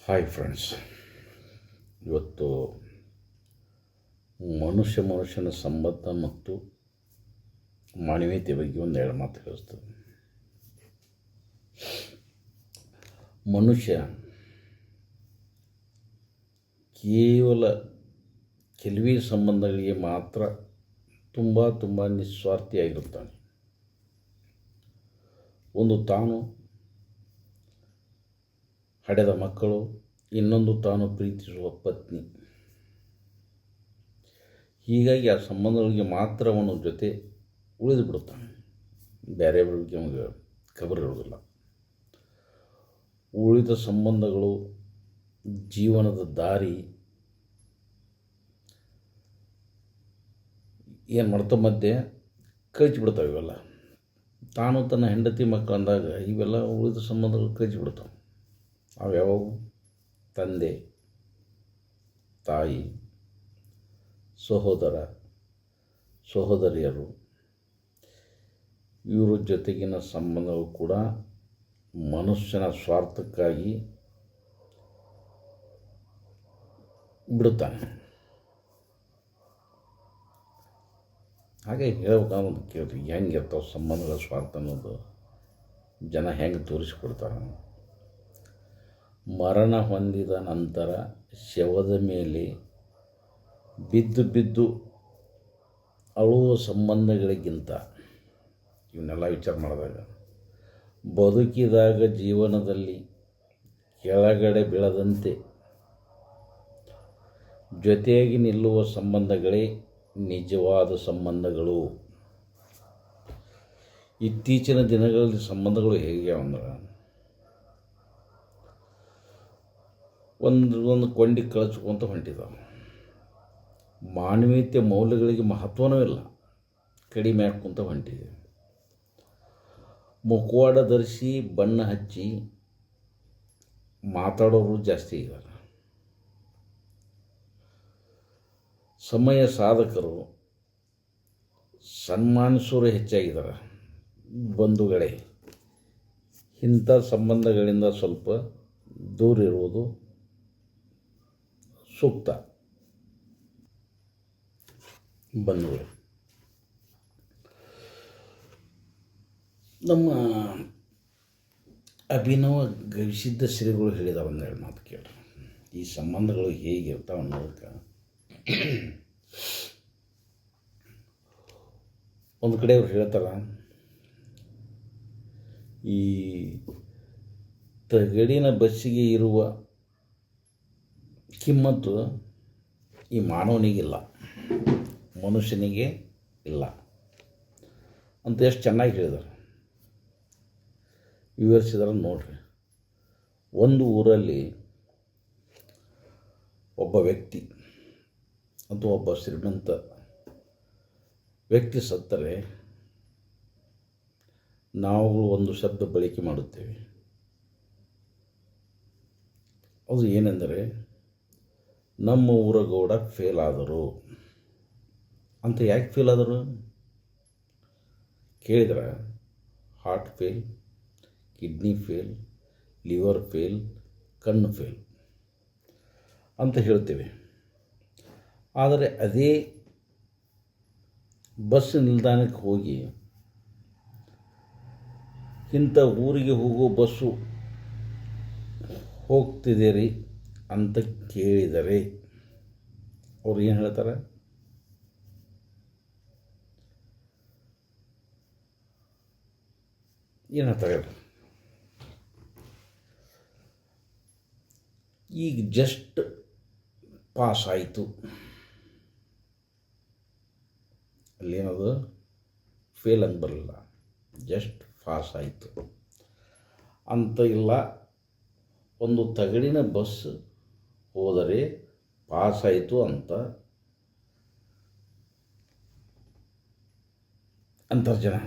Hi friends, ಇವತ್ತು ಮನುಷ್ಯನ ಸಂಬಂಧ ಮತ್ತು ಮಾನವೀಯತೆ ಬಗ್ಗೆ ಒಂದೆರಡು ಮಾತು ಹೇಳಿಸ್ತದೆ. ಮನುಷ್ಯ ಕೇವಲ ಕೆಲವೇ ಸಂಬಂಧಗಳಿಗೆ ಮಾತ್ರ ತುಂಬ ನಿಸ್ವಾರ್ಥಿಯಾಗಿರುತ್ತಾನೆ. ಒಂದು ತಾನು ಹಡೆದ ಮಕ್ಕಳು, ಇನ್ನೊಂದು ತಾನು ಪ್ರೀತಿಸುವ ಪತ್ನಿ. ಹೀಗಾಗಿ ಆ ಸಂಬಂಧಗಳಿಗೆ ಮಾತ್ರ ಅವನ ಜೊತೆ ಉಳಿದು ಬಿಡುತ್ತಾನೆ. ಬೇರೆಯವ್ರ ಬಗ್ಗೆ ಅವನಿಗೆ ಖಬರ್ ಇರೋದಿಲ್ಲ. ಉಳಿದ ಸಂಬಂಧಗಳು ಜೀವನದ ದಾರಿ ಏನು ಮಾಡ್ತಾ ಮಧ್ಯೆ ಕಳಿಸಿಬಿಡ್ತಾವೆ. ಇವೆಲ್ಲ ತಾನು ತನ್ನ ಹೆಂಡತಿ ಮಕ್ಕಳು ಅಂದಾಗ ಇವೆಲ್ಲ ಉಳಿದ ಸಂಬಂಧಗಳು ಕಳಿಸಿಬಿಡ್ತಾವೆ. ಅವ್ಯಾವು ತಂದೆ, ತಾಯಿ, ಸಹೋದರ, ಸಹೋದರಿಯರು, ಇವರ ಜೊತೆಗಿನ ಸಂಬಂಧವು ಕೂಡ ಮನುಷ್ಯನ ಸ್ವಾರ್ಥಕ್ಕಾಗಿ ಬಿಡುತ್ತಾನೆ. ಹಾಗೆ ಹೇಳ್ಬೇಕನ್ನೋದು ಕೇಳ್ರಿ, ಹೆಂಗಿರ್ತಾವೆ ಸಂಬಂಧಗಳ ಸ್ವಾರ್ಥ ಅನ್ನೋದು ಜನ ಹೆಂಗೆ ತೋರಿಸ್ಕೊಡ್ತಾರೆ. ಮರಣ ಹೊಂದಿದ ನಂತರ ಶವದ ಮೇಲೆ ಬಿದ್ದು ಅಳುವ ಸಂಬಂಧಗಳಿಗಿಂತ ಇವನ್ನೆಲ್ಲ ವಿಚಾರ ಮಾಡಿದಾಗ ಬದುಕಿದಾಗ ಜೀವನದಲ್ಲಿ ಕೆಳಗಡೆ ಬೀಳದಂತೆ ಜೊತೆಯಾಗಿ ನಿಲ್ಲುವ ಸಂಬಂಧಗಳೇ ನಿಜವಾದ ಸಂಬಂಧಗಳು. ಇತ್ತೀಚಿನ ದಿನಗಳಲ್ಲಿ ಸಂಬಂಧಗಳು ಹೇಗೆ ಅಂದ್ರೆ ಒಂದು ಕೊಂಡಿ ಕಳಿಸ್ಕೊಂತ ಹೊಂಟಿದ್ದಾವೆ. ಮಾನವೀಯತೆ ಮೌಲ್ಯಗಳಿಗೆ ಮಹತ್ವನೂ ಇಲ್ಲ, ಕಡಿಮೆ ಹಾಕ್ಕೊಂತ ಹೊಂಟಿದೆ. ಮುಖವಾಡ ಧರಿಸಿ ಬಣ್ಣ ಹಚ್ಚಿ ಮಾತಾಡೋರು ಜಾಸ್ತಿ ಇದ್ದಾರೆ. ಸಮಯ ಸಾಧಕರು, ಸನ್ಮಾನಿಸೋರು ಹೆಚ್ಚಾಗಿದ್ದಾರೆ. ಬಂಧುಗಳೇ, ಇಂಥ ಸಂಬಂಧಗಳಿಂದ ಸ್ವಲ್ಪ ದೂರ ಇರುವುದು ಸೂಕ್ತ. ಬಂಧುಗಳು, ನಮ್ಮ ಅಭಿನವ ಗವಿಸಿದ್ಧ ಶ್ರೀಗಳು ಹೇಳಿದ ಒಂದೆರಡು ಮಾತು ಕೇಳ್ರಿ. ಈ ಸಂಬಂಧಗಳು ಹೇಗಿರ್ತಾವೆ ಅನ್ನೋದಕ್ಕೆ ಒಂದು ಕಡೆ ಅವ್ರು ಹೇಳ್ತಾರೆ, ಈ ತಗಡಿನ ಬಸ್ಸಿಗೆ ಇರುವ ಕಿಮ್ಮತ್ತು ಈ ಮಾನವನಿಗಿಲ್ಲ, ಮನುಷ್ಯನಿಗೆ ಇಲ್ಲ ಅಂತ ಎಷ್ಟು ಚೆನ್ನಾಗಿ ಹೇಳಿದ್ದಾರೆ, ವಿವರಿಸಿದಾರೆ ನೋಡ್ರಿ. ಒಂದು ಊರಲ್ಲಿ ಒಬ್ಬ ವ್ಯಕ್ತಿ ಅಥವಾ ಒಬ್ಬ ಶ್ರೀಮಂತ ವ್ಯಕ್ತಿ ಸತ್ತರೆ ನಾವು ಒಂದು ಶಬ್ದ ಬಳಕೆ ಮಾಡುತ್ತೇವೆ. ಅದು ಏನೆಂದರೆ, ನಮ್ಮ ಊರ ಗೌಡ ಫೇಲ್ ಆದರು ಅಂತ. ಯಾಕೆ ಫೇಲ್ ಆದರು ಕೇಳಿದ್ರೆ, heart fail, kidney fail, liver fail, ಕಣ್ಣು ಫೇಲ್ ಅಂತ ಹೇಳ್ತೇವೆ. ಆದರೆ ಅದೇ ಬಸ್ ನಿಲ್ದಾಣಕ್ಕೆ ಹೋಗಿ ಇಂಥ ಊರಿಗೆ ಹೋಗೋ ಬಸ್ಸು ಹೋಗ್ತಿದೆ ರೀ ಅಂತ ಕೇಳಿದರೆ ಅವ್ರು ಏನು ಹೇಳ್ತಾರೆ? ಏನು ಹೇಳ್ತಾರೆ? ಈಗ ಜಸ್ಟ್ ಪಾಸ್ ಆಯಿತು, ಅಲ್ಲೇನದು ಫೇಲ್ ಅಂತ ಬರಲಿಲ್ಲ, ಜಸ್ಟ್ ಪಾಸ್ ಆಯಿತು ಅಂತ. ಇಲ್ಲ, ಒಂದು ತಗಡಿನ ಬಸ್ ಹೋದರೆ ಪಾಸ್ ಆಯಿತು ಅಂತ ಅಂತಾರೆ ಜನ.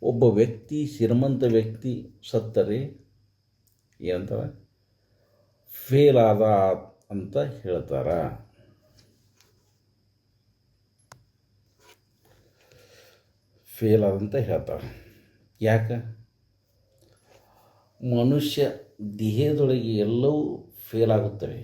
ಒಬ್ಬ ವ್ಯಕ್ತಿ, ಶ್ರೀಮಂತ ವ್ಯಕ್ತಿ ಸತ್ತರೆ ಏನಂತಾರೆ? ಫೇಲ್ ಆದ ಅಂತ ಹೇಳ್ತಾರೆ. ಫೇಲ್ ಆದಂತ ಹೇಳ್ತಾರೆ. ಯಾಕೆ? ಮನುಷ್ಯ ದೇಹದೊಳಗೆ ಎಲ್ಲವೂ ಫೇಲ್ ಆಗುತ್ತವೆ.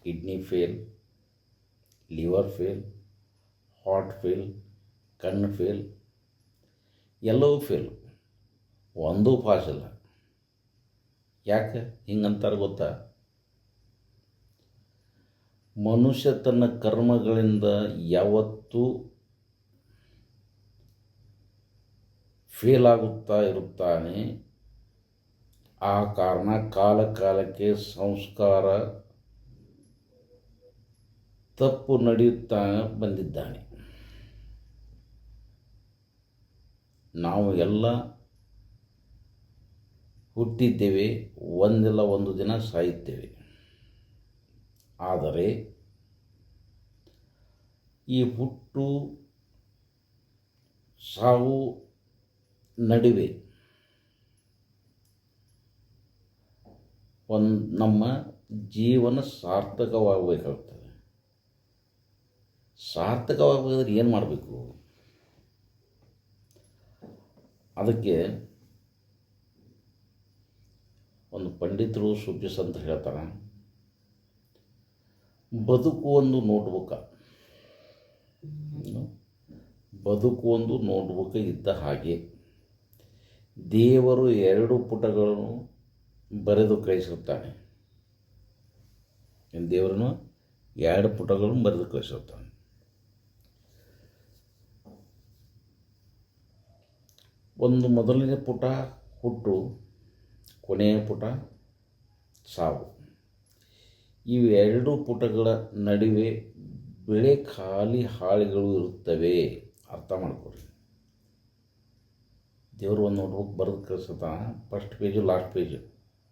Kidney fail, liver fail, heart fail, ಕಣ್ಣು ಫೇಲ್, ಎಲ್ಲವೂ ಫೇಲ್. ಒಂದೂ ಪಾಸ್ ಇಲ್ಲ. ಯಾಕೆ ಹಿಂಗಂತಾರೆ ಗೊತ್ತಾ? ಮನುಷ್ಯ ತನ್ನ ಕರ್ಮಗಳಿಂದ ಯಾವತ್ತೂ ಫೇಲ್ ಆಗುತ್ತಾ ಇರುತ್ತಾನೆ. ಆ ಕಾರಣ ಕಾಲಕ್ಕೆ ಸಂಸ್ಕಾರ ತಪ್ಪು ನಡೆಯುತ್ತಾ ಬಂದಿದ್ದಾನೆ. ನಾವು ಎಲ್ಲ ಹುಟ್ಟಿದ್ದೇವೆ, ಒಂದಿಲ್ಲ ಒಂದು ದಿನ ಸಾಯುತ್ತೇವೆ. ಆದರೆ ಈ ಹುಟ್ಟು ಸಾವು ನಡುವೆ ನಮ್ಮ ಜೀವನ ಸಾರ್ಥಕವಾಗಬೇಕಾಗ್ತದೆ. ಸಾರ್ಥಕವಾಗಬೇಕಾದ್ರೆ ಏನು ಮಾಡಬೇಕು? ಅದಕ್ಕೆ ಒಂದು ಪಂಡಿತರು ಸೂಫಿಸ್ ಅಂತ ಹೇಳ್ತಾರೆ, ಬದುಕು ಒಂದು ನೋಟ್ಬುಕ್. ಬದುಕು ಒಂದು ನೋಟ್ಬುಕ್ ಇದ್ದ ಹಾಗೆ ದೇವರು 2 ಪುಟಗಳನ್ನು ಬರೆದು ಕಳಿಸುತ್ತಾನೆ. ದೇವರನ್ನು 2 ಪುಟಗಳನ್ನು ಬರೆದು ಕಳಿಸುತ್ತಾನೆ. ಒಂದು ಮೊದಲನೇ ಪುಟ ಹುಟ್ಟು, ಕೊನೆಯ ಪುಟ ಸಾವು. ಇವು 2 ಪುಟಗಳ ನಡುವೆ ಬೆಳೆ ಖಾಲಿ ಹಾಳೆಗಳು ಇರುತ್ತವೆ. ಅರ್ಥ ಮಾಡ್ಕೊಳ್ರಿ. ದೇವರು ಒಂದು ನೋಟ್ಬುಕ್ ಬರೆದು ಕಳಿಸ್ತಾನೆ. ಫಸ್ಟ್ ಪೇಜು, ಲಾಸ್ಟ್ ಪೇಜು,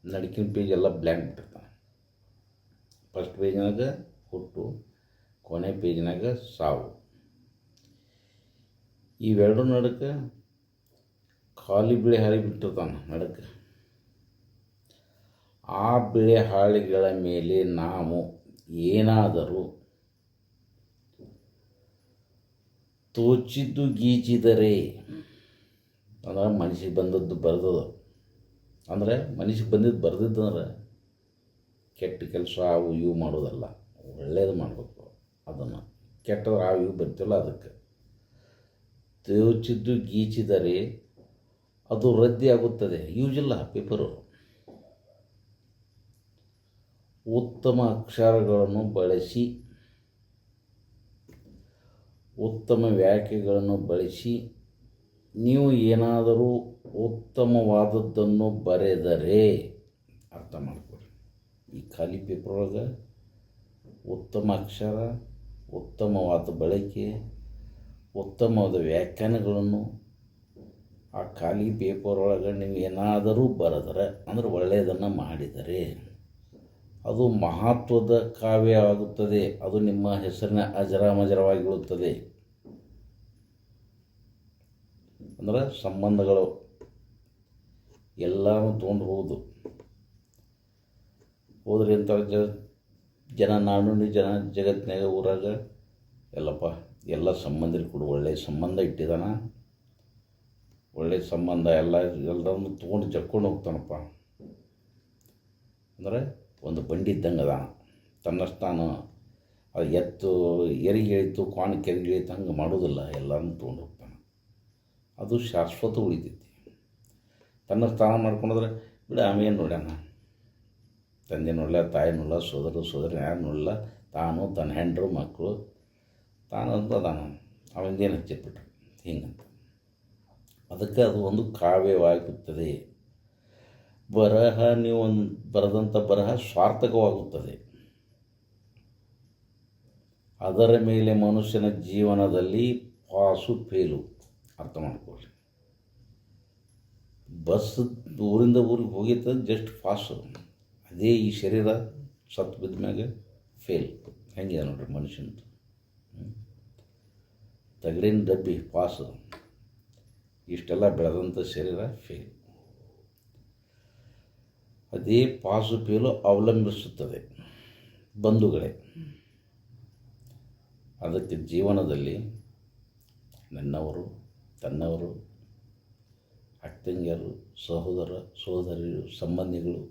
ನಡುಕಿನ ಪೇಜ್ ಎಲ್ಲ ಬ್ಲ್ಯಾಂಕ್ ಬಿಟ್ಟಿರ್ತಾನೆ. ಫಸ್ಟ್ ಪೇಜ್ನಾಗ ಹುಟ್ಟು, ಕೊನೆ ಪೇಜ್ನಾಗ ಸಾವು. ಇವೆರಡು ನಡುಕ್ಕೆ ಖಾಲಿ ಬಿಳೆ ಹಾಳೆ ಬಿಟ್ಟಿರ್ತಾನೆ ನಡುಕ್ಕೆ. ಆ ಬಿಳೆ ಹಾಳೆಗಳ ಮೇಲೆ ನಾವು ಏನಾದರೂ ತೋಚಿದ್ದು ಗೀಚಿದರೆ, ಅಂದ್ರೆ ಮನಸ್ಸಿಗೆ ಬಂದದ್ದು ಬರೆದದು, ಅಂದರೆ ಮನಸ್ಸಿಗೆ ಬಂದಿದ್ದು ಬರೆದಿದ್ದಂದ್ರೆ ಕೆಟ್ಟ ಕೆಲಸ ಅವು ಇವು ಮಾಡೋದಲ್ಲ, ಒಳ್ಳೆಯದು ಮಾಡಬೇಕು. ಅದನ್ನು ಕೆಟ್ಟದ್ರೆ ಅವು ಇವು ಬರ್ತಿಲ್ಲ. ಅದಕ್ಕೆ ತೋಚಿದ್ದು ಗೀಚಿದರೆ ಅದು ರದ್ದಿ ಆಗುತ್ತದೆ, ಯೂಸ್ ಇಲ್ಲ ಪೇಪರು. ಉತ್ತಮ ಅಕ್ಷರಗಳನ್ನು ಬಳಸಿ, ಉತ್ತಮ ವ್ಯಾಖ್ಯೆಗಳನ್ನು ಬಳಸಿ ನೀವು ಏನಾದರೂ ಉತ್ತಮವಾದದ್ದನ್ನು ಬರೆದರೆ, ಅರ್ಥ ಮಾಡ್ಕೊಳ್ಳಿ, ಈ ಖಾಲಿ ಪೇಪರ್ ಒಳಗೆ ಉತ್ತಮ ಅಕ್ಷರ, ಉತ್ತಮವಾದ ಬಳಕೆ, ಉತ್ತಮವಾದ ವ್ಯಾಖ್ಯಾನಗಳನ್ನು ಆ ಖಾಲಿ ಪೇಪರ್ ಒಳಗೆ ನೀವು ಏನಾದರೂ ಬರೆದರೆ, ಅಂದರೆ ಒಳ್ಳೆಯದನ್ನು ಮಾಡಿದರೆ ಅದು ಮಹತ್ವದ ಕಾವ್ಯ ಆಗುತ್ತದೆ. ಅದು ನಿಮ್ಮ ಹೆಸರಿನ ಅಜರಾಮಜರವಾಗಿ ಉಳಿಯುತ್ತದೆ. ಅಂದರೆ ಸಂಬಂಧಗಳು ಎಲ್ಲರೂ ತೊಗೊಂಡು ಹೋದ್ರಿ ಅಂತ ಜನ ನಾಡುನಿ ಜನ ಜಗತ್ತಿನಾಗ ಊರಾಗ ಎಲ್ಲಪ್ಪ ಎಲ್ಲ ಸಂಬಂಧಿಕರು ಕೂಡ ಒಳ್ಳೆಯ ಸಂಬಂಧ ಇಟ್ಟಿದ್ದಾನ, ಒಳ್ಳೆಯ ಸಂಬಂಧ ಎಲ್ಲರನ್ನು ತೊಗೊಂಡು ಜಕ್ಕೊಂಡು ಹೋಗ್ತಾನಪ್ಪ. ಅಂದರೆ ಒಂದು ಬಂಡಿ ಇದ್ದಂಗೆ ಅದಾನ. ತನ್ನಷ್ಟಾನು ಅದು ಎತ್ತು ಎರಿಗೆ ಇಳಿತು, ಕ್ವಾಣ ಕೆರಿಗೆ ಇಳಿತು ಹಂಗೆ ಮಾಡೋದಿಲ್ಲ, ಎಲ್ಲರನ್ನು ತೊಗೊಂಡು ಹೋಗ್ತಾನೆ. ಅದು ಶಾಶ್ವತ ಉಳಿತೈತಿ. ತನ್ನ ಸ್ಥಾನ ಮಾಡ್ಕೊಂಡ್ರೆ ಬಿಡ, ಆಮೇನು ನೋಡ್ಯಾನ, ತಂದೆ ನೋಡಲ್ಲ, ತಾಯಿ ನೋಡಲ್ಲ, ಸೋದರಿ ಯಾರು ನೋಡಲ್ಲ, ತಾನು ತನ್ನ ಹೆಂಡರು ಮಕ್ಕಳು ತಾನು ಅಂತ ಅದಾನ. ಅವಂದೇನು ಹಚ್ಚಿಟ್ಬಿಟ್ರು ಹಿಂಗಂತ. ಅದಕ್ಕೆ ಅದು ಒಂದು ಕಾವ್ಯವಾಗುತ್ತದೆ. ಬರಹ, ನೀವು ಒಂದು ಬರೆದಂಥ ಬರಹ ಸಾರ್ಥಕವಾಗುತ್ತದೆ. ಅದರ ಮೇಲೆ ಮನುಷ್ಯನ ಜೀವನದಲ್ಲಿ ಪಾಸು ಫೇಲು. ಅರ್ಥ ಮಾಡ್ಕೊಳ್ಳಿ. ಬಸ್ ಊರಿಂದ ಊರಿಗೆ ಹೋಗಿತ್ತು ಜಸ್ಟ್ ಪಾಸು. ಅದೇ ಈ ಶರೀರ ಸತ್ತು ಬಿದ್ದ ಮ್ಯಾಗ ಫೇಲ್. ಹೆಂಗಿದೆ ನೋಡ್ರಿ ಮನುಷ್ಯನದು. ತಗಡಿನ ಡಬ್ಬಿ ಪಾಸು, ಇಷ್ಟೆಲ್ಲ ಬೆಳೆದಂಥ ಶರೀರ ಫೇಲ್. ಅದೇ ಪಾಸು ಫೇಲು ಅವಲಂಬಿಸುತ್ತದೆ ಬಂಧುಗಳೇ. ಅದಕ್ಕೆ ಜೀವನದಲ್ಲಿ ನನ್ನವರು, ತನ್ನವರು, ಅಕ್ಕಂಗಿಯರು, ಸಹೋದರ ಸಹೋದರಿಯರು, ಸಂಬಂಧಿಗಳು,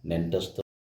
ನೆಂಟಸ್ಥರು